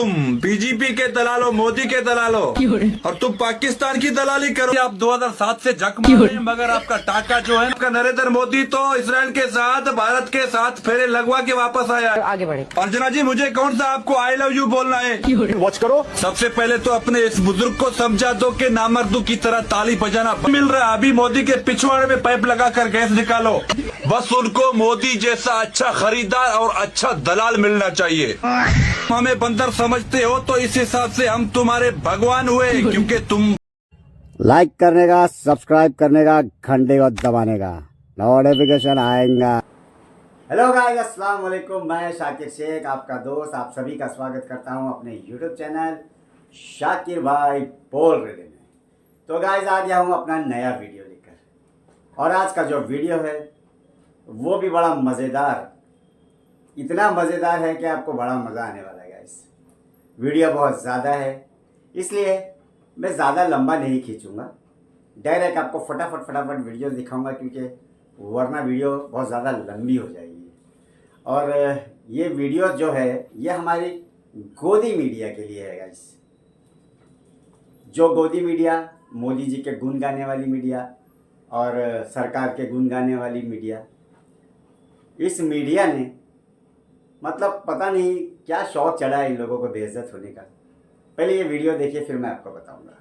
तुम बीजेपी के दलाल हो, मोदी के दलाल हो, और तुम पाकिस्तान की दलाली करो। आप 2007 से जक मार रहे हैं, मगर आपका टाका जो है आपका नरेंद्र मोदी तो इसराइल के साथ, भारत के साथ फेरे लगवा के वापस आया है। आगे बढ़े। अर्चना जी, मुझे कौन सा आपको आई लव यू बोलना है? वॉच करो। सबसे पहले तो अपने इस बुजुर्ग को समझा दो कि नामर्दों की तरह ताली बजाना मिल रहा है। अभी मोदी के पिछवाड़े में पाइप लगाकर गैस निकालो। बस उनको मोदी जैसा अच्छा खरीदार और अच्छा दलाल मिलना चाहिए। हमें बंदर समझते हो तो इस हिसाब से हम तुम्हारे भगवान हुए, क्योंकि तुम लाइक करने का, सब्सक्राइब करने का, घंटे को दबाने का, नोटिफिकेशन आएगा। हेलो गाइस, अस्सलाम वालेकुम। मैं शाकिर शेख, आपका दोस्त, आप सभी का स्वागत करता हूं अपने यूट्यूब चैनल शाकिर भाई बोल रहे में। तो गाइस, आ गया हूं अपना नया वीडियो लेकर, और आज का जो वीडियो है वो भी बड़ा मज़ेदार, इतना मज़ेदार है कि आपको बड़ा मज़ा आने वाला है गाइस। वीडियो बहुत ज़्यादा है, इसलिए मैं ज़्यादा लंबा नहीं खींचूँगा, डायरेक्ट आपको फटाफट वीडियो दिखाऊंगा, क्योंकि वरना वीडियो बहुत ज़्यादा लंबी हो जाएगी। और ये वीडियो जो है ये हमारी गोदी मीडिया के लिए है गाइस। जो गोदी मीडिया, मोदी जी के गुण गाने वाली मीडिया और सरकार के गुण गाने वाली मीडिया, इस मीडिया ने मतलब पता नहीं क्या शौक चढ़ा है इन लोगों को बेइज्जत होने का। पहले ये वीडियो देखिए, फिर मैं आपको बताऊंगा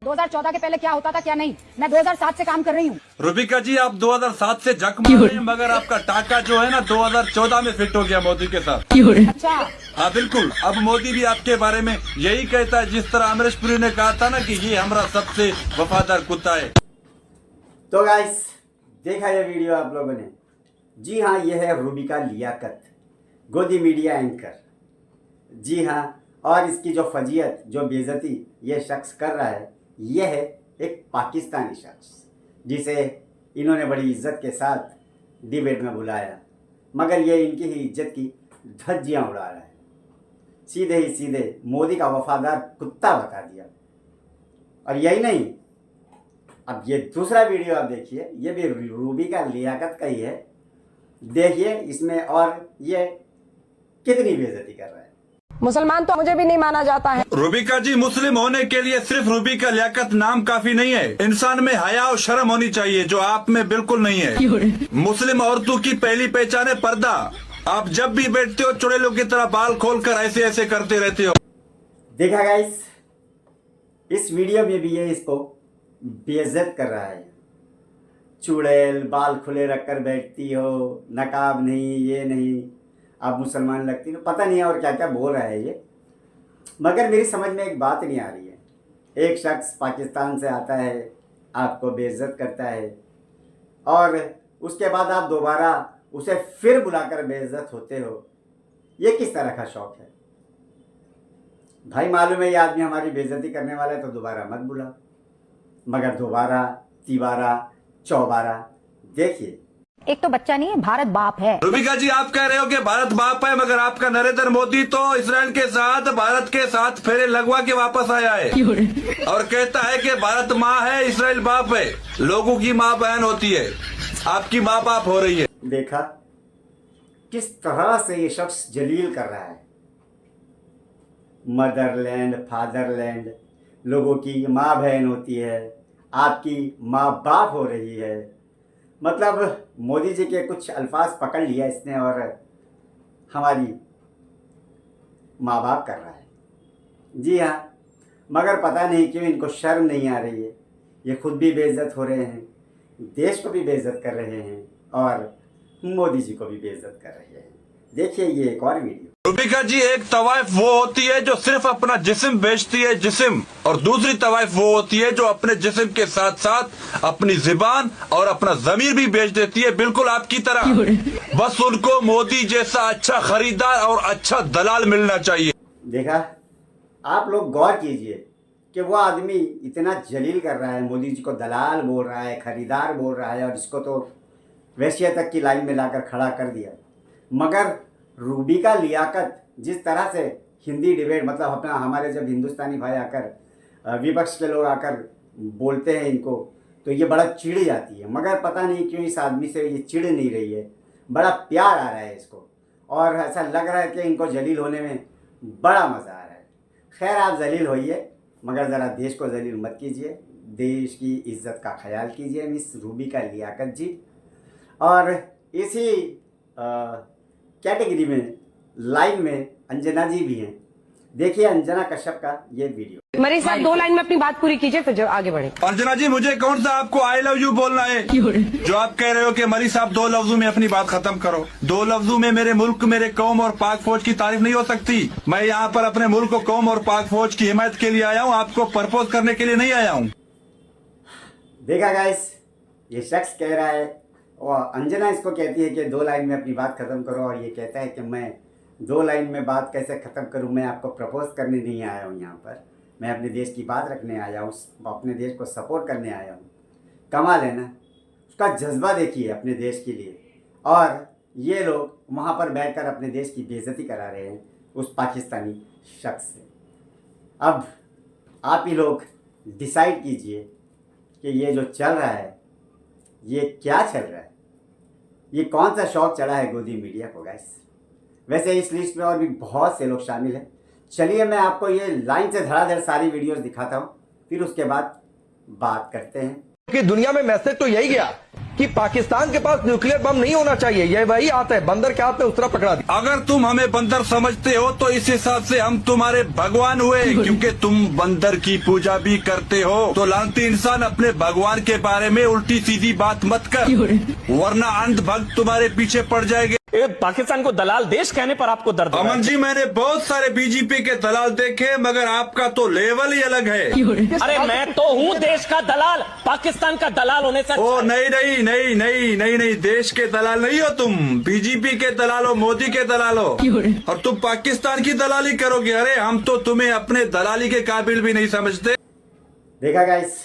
2014 के पहले क्या होता था क्या नहीं। मैं 2007 से काम कर रही हूँ। रूबिका जी, आप 2007 से जक मार रहे हैं, मगर आपका टाका जो है ना 2014 में फिट हो गया मोदी के साथ। अच्छा, हाँ बिल्कुल। अब मोदी भी आपके बारे में यही कहता है, जिस तरह अमरीश पुरी ने कहा था ना कि ये हमारा सबसे वफादार कुत्ता है। तो गाइस, देखा ये वीडियो आप लोगों ने? जी हाँ, ये है रूबिका लियाकत, गोदी मीडिया एंकर। जी हाँ, और इसकी जो फजीयत, जो बेइज्जती ये शख्स कर रहा है, ये है एक पाकिस्तानी शख्स जिसे इन्होंने बड़ी इज्जत के साथ डिबेट में बुलाया, मगर ये इनकी ही इज्जत की धज्जियाँ उड़ा रहा है। सीधे ही सीधे मोदी का वफादार कुत्ता बता दिया। और यही नहीं, अब ये दूसरा वीडियो आप देखिए, ये भी रूबिका लियाकत का ही है। देखिए इसमें और ये कितनी बेइज्जती कर रहा है। मुसलमान तो मुझे भी नहीं माना जाता है। रूबिका जी, मुस्लिम होने के लिए सिर्फ रूबिका लियाकत नाम काफी नहीं है। इंसान में हया और शर्म होनी चाहिए, जो आप में बिल्कुल नहीं है। मुस्लिम औरतों की पहली पहचान है पर्दा। आप जब भी बैठते हो चुड़ैलों की तरह बाल खोलकर ऐसे ऐसे करते रहते हो। देखा गाइस, इस वीडियो में भी ये इसको बेइज्जत कर रहा है। चुड़ैल, बाल खुले रखकर बैठती हो, नकाब नहीं, ये नहीं, आप मुसलमान लगती हो, पता नहीं है और क्या क्या बोल रहा है ये। मगर मेरी समझ में एक बात नहीं आ रही है। एक शख्स पाकिस्तान से आता है, आपको बेइज्जत करता है, और उसके बाद आप दोबारा उसे फिर बुलाकर बेइज्जत होते हो। ये किस तरह का शौक है भाई? मालूम है ये आदमी हमारी बेइज्जती करने वाला है, तो दोबारा मत बुला। मगर दोबारा, तिबारा, चौबारा, देखिए एक तो बच्चा नहीं है, भारत बाप है। रूबिका जी, आप कह रहे हो कि भारत बाप है, मगर आपका नरेंद्र मोदी तो इसराइल के साथ, भारत के साथ फेरे लगवा के वापस आया है, और कहता है कि भारत माँ है, इसराइल बाप है। लोगों की माँ बहन होती है, आपकी माँ बाप हो रही है। देखा किस तरह से ये शख्स जलील कर रहा है। मदरलैंड, फादरलैंड, लोगों की माँ बहन होती है, आपकी माँ बाप हो रही है। मतलब मोदी जी के कुछ अल्फाज पकड़ लिया इसने और हमारी माँ बाप कर रहा है। जी हाँ, मगर पता नहीं क्यों इनको शर्म नहीं आ रही है। ये खुद भी बेइज्जत हो रहे हैं, देश को भी बेइज्जत कर रहे हैं, और मोदी जी को भी बेइज्जत कर रहे हैं। देखिए ये एक और वीडियो। रूबिका जी, एक तवाइफ वो होती है जो सिर्फ अपना जिस्म बेचती है, जिस्म, और दूसरी तवाइफ वो होती है जो अपने जिस्म के साथ साथ अपनी जुबान और अपना जमीर भी बेच देती है, बिल्कुल आपकी तरह। बस उनको मोदी जैसा अच्छा खरीदार और अच्छा दलाल मिलना चाहिए। देखा, आप लोग गौर कीजिए कि वो आदमी इतना जलील कर रहा है, मोदी जी को दलाल बोल रहा है, खरीदार बोल रहा है, और इसको तो वैश्य तक की लाइन में लाकर खड़ा कर दिया। मगर रूबिका लियाकत जिस तरह से हिंदी डिबेट, मतलब अपना हमारे जब हिंदुस्तानी भाई आकर, विपक्ष के लोग आकर बोलते हैं इनको, तो ये बड़ा चिढ़ जाती है। मगर पता नहीं क्यों इस आदमी से ये चिढ़ नहीं रही है, बड़ा प्यार आ रहा है इसको, और ऐसा लग रहा है कि इनको जलील होने में बड़ा मज़ा आ रहा है। खैर आप जलील होइए, मगर ज़रा देश को जलील मत कीजिए। देश की इज्जत का ख्याल कीजिए मिस रूबिका लियाकत जी। और इसी कैटेगरी में लाइन में अंजना जी भी हैं। देखिए अंजना कश्यप का ये वीडियो। मरी साहब 2 लाइन में अपनी बात पूरी कीजिए फिर जो आगे बढ़े। अर्चना जी, मुझे कौन सा आपको आई लव यू बोलना है जो आप कह रहे हो कि मरी साहब 2 लफ्जों में अपनी बात खत्म करो। 2 लफ्जों में मेरे मुल्क, मेरे कौम और पाक फौज की तारीफ नहीं हो सकती। मैं यहाँ पर अपने मुल्क, कौम और पाक फौज की हिमायत के लिए आया हूँ, आपको प्रपोज करने के लिए नहीं आया हूँ। देखा गाइस, ये शख्स कह रहा है और अंजना इसको कहती है कि 2 लाइन में अपनी बात खत्म करो, और ये कहता है कि मैं 2 लाइन में बात कैसे ख़त्म करूं, मैं आपको प्रपोज करने नहीं आया हूं। यहाँ पर मैं अपने देश की बात रखने आया हूँ, अपने देश को सपोर्ट करने आया हूँ। कमाल है ना, उसका जज्बा देखिए अपने देश के लिए। और ये लोग वहाँ पर बैठकर अपने देश की बेइज्जती करा रहे हैं उस पाकिस्तानी शख्स से। अब आप ही लोग डिसाइड कीजिए कि ये जो चल रहा है ये क्या चल रहा है, ये कौन सा शौक चढ़ा है गोदी मीडिया को गाइस। वैसे इस लिस्ट में और भी बहुत से लोग शामिल हैं। चलिए मैं आपको ये लाइन से धड़ाधड़ सारी वीडियोस दिखाता हूँ, फिर उसके बाद बात करते हैं। कि दुनिया में मैसेज तो यही गया कि पाकिस्तान के पास न्यूक्लियर बम नहीं होना चाहिए। ये वही आता है, बंदर के हाथ में उस तरह पकड़ा दिया। अगर तुम हमें बंदर समझते हो तो इस हिसाब से हम तुम्हारे भगवान हुए, क्योंकि तुम बंदर की पूजा भी करते हो। तो लानती इंसान, अपने भगवान के बारे में उल्टी सीधी बात मत कर, वरना अंध भक्त तुम्हारे पीछे पड़ जाएंगे। पाकिस्तान को दलाल देश कहने पर आपको दर्द हो रहा है। अमन जी, मैंने बहुत सारे बीजेपी के दलाल देखे, मगर आपका तो लेवल ही अलग है। अरे मैं तो हूँ देश का दलाल, पाकिस्तान का दलाल होने से। ओ नहीं नहीं नहीं नहीं नहीं नहीं, देश के दलाल नहीं हो तुम, बीजेपी के दलाल हो, मोदी के दलाल हो, और तुम पाकिस्तान की दलाली करोगे। अरे हम तो तुम्हें अपने दलाली के काबिल भी नहीं समझते। देखा गाइस,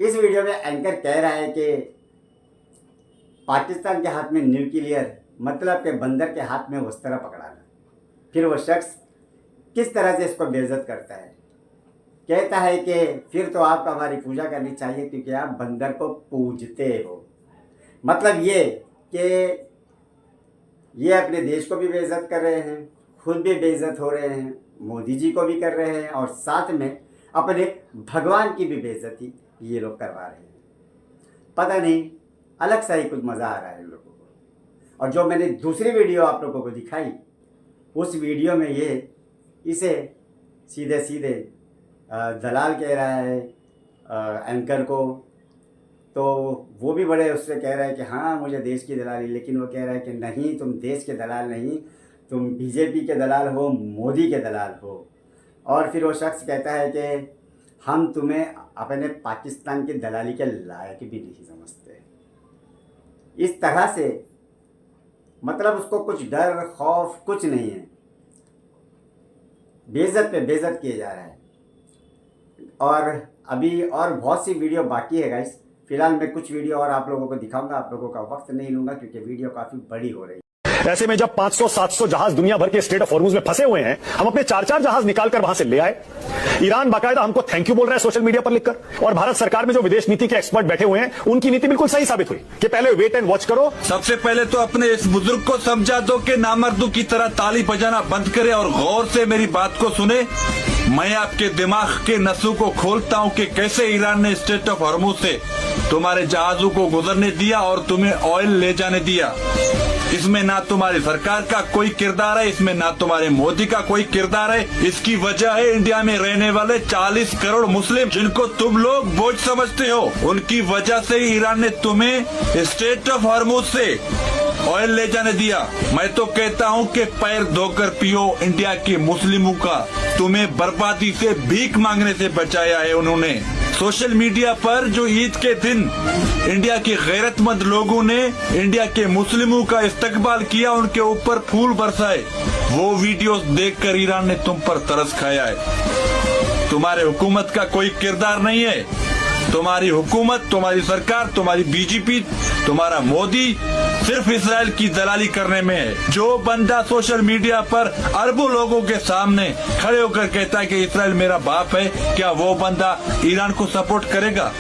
इस वीडियो में एंकर कह रहा है कि पाकिस्तान के हाथ में न्यूक्लियर मतलब के बंदर के हाथ में उस तरह पकड़ाना। फिर वो शख्स किस तरह से इसको बेइज्जत करता है, कहता है कि फिर तो आपको हमारी पूजा करनी चाहिए क्योंकि आप बंदर को पूजते हो। मतलब ये कि ये अपने देश को भी बेइज्जत कर रहे हैं, खुद भी बेइज्जत हो रहे हैं, मोदी जी को भी कर रहे हैं, और साथ में अपने भगवान की भी बेइज्जती ये लोग करवा रहे हैं। पता नहीं, अलग सा ही कुछ मज़ा आ रहा है इन लोगों को। और जो मैंने दूसरी वीडियो आप लोगों को दिखाई, उस वीडियो में ये इसे सीधे सीधे दलाल कह रहा है एंकर को। तो वो भी बड़े उससे कह रहा है कि हाँ मुझे देश की दलाली, लेकिन वो कह रहा है कि नहीं, तुम देश के दलाल नहीं, तुम बीजेपी के दलाल हो, मोदी के दलाल हो। और फिर वो शख्स कहता है कि हम तुम्हें अपने पाकिस्तान की दलाली के लायक भी नहीं समझते। इस तरह से मतलब उसको कुछ डर खौफ कुछ नहीं है, बेइज्जत पे बेइज्जत किए जा रहा है। और अभी और बहुत सी वीडियो बाकी है गाइस। फिलहाल मैं कुछ वीडियो और आप लोगों को दिखाऊंगा, आप लोगों का वक्त नहीं लूंगा क्योंकि वीडियो काफ़ी बड़ी हो रही है। ऐसे में जब 500-700 जहाज दुनिया भर के स्ट्रेट ऑफ हॉर्मुज में फंसे हुए हैं, हम अपने 4-4 जहाज निकालकर वहां से ले आए। ईरान बाकायदा हमको थैंक यू बोल रहा है सोशल मीडिया पर लिखकर। और भारत सरकार में जो विदेश नीति के एक्सपर्ट बैठे हुए हैं, उनकी नीति बिल्कुल सही साबित हुई कि पहले वेट एंड वॉच करो। सबसे पहले तो अपने इस बुजुर्ग को समझा दो कि नामर्दों की तरह ताली बजाना बंद करे और गौर से मेरी बात को सुने। मैं आपके दिमाग के नसों को खोलता हूँ कि कैसे ईरान ने स्ट्रेट ऑफ हॉर्मुज से तुम्हारे जहाजों को गुजरने दिया और तुम्हें ऑयल ले जाने दिया। इसमें ना तुम्हारी सरकार का कोई किरदार है, इसमें ना तुम्हारे मोदी का कोई किरदार है। इसकी वजह है इंडिया में रहने वाले 40 करोड़ मुस्लिम, जिनको तुम लोग बोझ समझते हो। उनकी वजह से ईरान ने तुम्हें स्ट्रेट ऑफ हॉर्मुज से ऑयल ले जाने दिया। मैं तो कहता हूँ कि पैर धोकर पियो इंडिया के मुस्लिमों का। तुम्हें बर्बादी से भीख मांगने से बचाया है उन्होंने। सोशल मीडिया पर जो ईद के दिन इंडिया के गैरतमंद लोगों ने इंडिया के मुस्लिमों का इस्तकबाल किया, उनके ऊपर फूल बरसाए, वो वीडियोस देखकर ईरान ने तुम पर तरस खाया है। तुम्हारे हुकूमत का कोई किरदार नहीं है। तुम्हारी हुकूमत, तुम्हारी सरकार, तुम्हारी बीजेपी, तुम्हारा मोदी सिर्फ इसराइल की दलाली करने में है। जो बंदा सोशल मीडिया पर अरबों लोगों के सामने खड़े होकर कहता है कि इसराइल मेरा बाप है, क्या वो बंदा ईरान को सपोर्ट करेगा?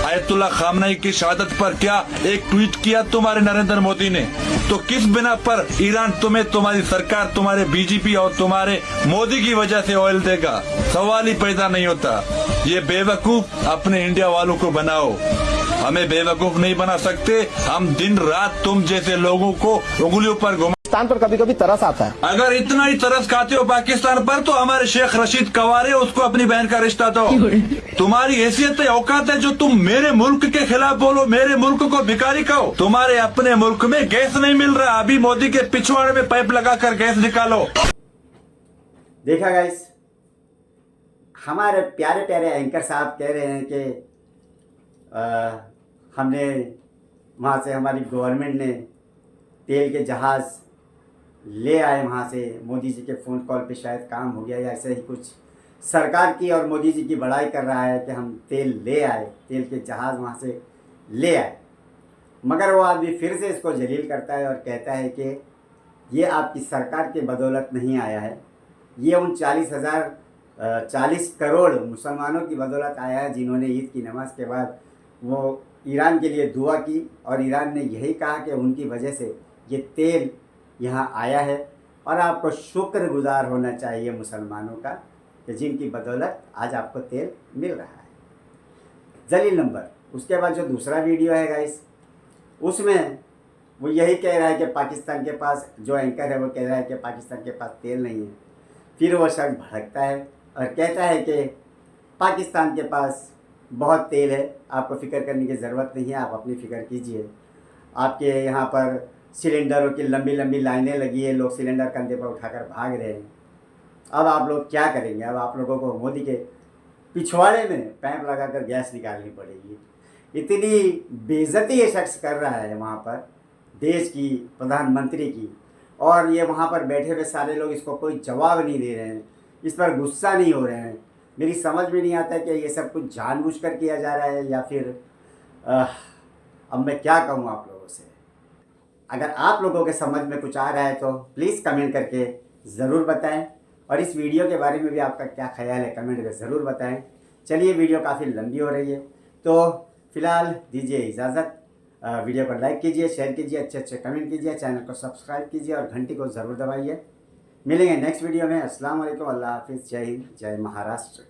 आयतुल्लाह खामनेई की शहादत पर क्या एक ट्वीट किया तुम्हारे नरेंद्र मोदी ने? तो किस बिना पर ईरान तुम्हें तुम्हारी सरकार, तुम्हारे बीजेपी और तुम्हारे मोदी की वजह से ऑयल देगा? सवाल ही पैदा नहीं होता। ये बेवकूफ अपने इंडिया वालों को बनाओ, हमें बेवकूफ नहीं बना सकते। हम दिन रात तुम जैसे लोगों को उंगलियों पर घुमा। पाकिस्तान पर कभी कभी तरस आता है। अगर इतना ही तरस खाते हो पाकिस्तान पर तो हमारे शेख रशीद कवारे, उसको अपनी बहन का रिश्ता दो। तुम्हारी हैसियत औकात है जो तुम मेरे मुल्क के खिलाफ बोलो, मेरे मुल्क को भिखारी कहो। तुम्हारे अपने मुल्क में गैस नहीं मिल रहा, अभी मोदी के पिछवाड़े में पाइप लगाकर गैस निकालो। देखा गाइस, हमारे प्यारे प्यारे एंकर साहब कह रहे हैं कि हमने वहाँ से, हमारी गवर्नमेंट ने तेल के जहाज़ ले आए वहाँ से, मोदी जी के फ़ोन कॉल पे शायद काम हो गया या ऐसे ही कुछ। सरकार की और मोदी जी की बड़ाई कर रहा है कि हम तेल ले आए, तेल के जहाज़ वहाँ से ले आए। मगर वो आदमी फिर से इसको जलील करता है और कहता है कि ये आपकी सरकार के बदौलत नहीं आया है, ये उन 40 करोड़ मुसलमानों की बदौलत आया है जिन्होंने ईद की नमाज के बाद वो ईरान के लिए दुआ की और ईरान ने यही कहा कि उनकी वजह से ये तेल यहाँ आया है। और आपको शुक्रगुजार होना चाहिए मुसलमानों का कि जिनकी बदौलत आज आपको तेल मिल रहा है। जलील नंबर। उसके बाद जो दूसरा वीडियो है गाइस, उसमें वो यही कह रहा है कि पाकिस्तान के पास, जो एंकर है वो कह रहा है कि पाकिस्तान के पास तेल नहीं है। फिर वो शख्स भड़कता है और कहता है कि पाकिस्तान के पास बहुत तेल है, आपको फ़िक्र करने की ज़रूरत नहीं है, आप अपनी फ़िक्र कीजिए। आपके यहाँ पर सिलेंडरों की लंबी लंबी लाइनें लगी है, लोग सिलेंडर कंधे पर उठाकर भाग रहे हैं। अब आप लोग क्या करेंगे? अब आप लोगों को मोदी के पिछवाड़े में पैप लगाकर गैस निकालनी पड़ेगी। इतनी बेइज्जती ये शख्स कर रहा है वहाँ पर देश की, प्रधानमंत्री की, और ये वहाँ पर बैठे हुए सारे लोग इसको कोई जवाब नहीं दे रहे हैं, इस पर गुस्सा नहीं हो रहे हैं। मेरी समझ में नहीं आता कि ये सब कुछ जानबूझकर किया जा रहा है या फिर अब मैं क्या कहूँ आप लोगों से। अगर आप लोगों के समझ में कुछ आ रहा है तो प्लीज़ कमेंट करके ज़रूर बताएं, और इस वीडियो के बारे में भी आपका क्या ख्याल है कमेंट में ज़रूर बताएं। चलिए, वीडियो काफ़ी लंबी हो रही है तो फ़िलहाल दीजिए इजाज़त। वीडियो को लाइक कीजिए, शेयर कीजिए, अच्छे कमेंट कीजिए, चैनल को सब्सक्राइब कीजिए और घंटी को ज़रूर दबाइए। मिलेंगे नेक्स्ट वीडियो में। अस्सलाम वालेकुम, अल्लाह हाफिज़, जय हिंद, जय महाराष्ट्र।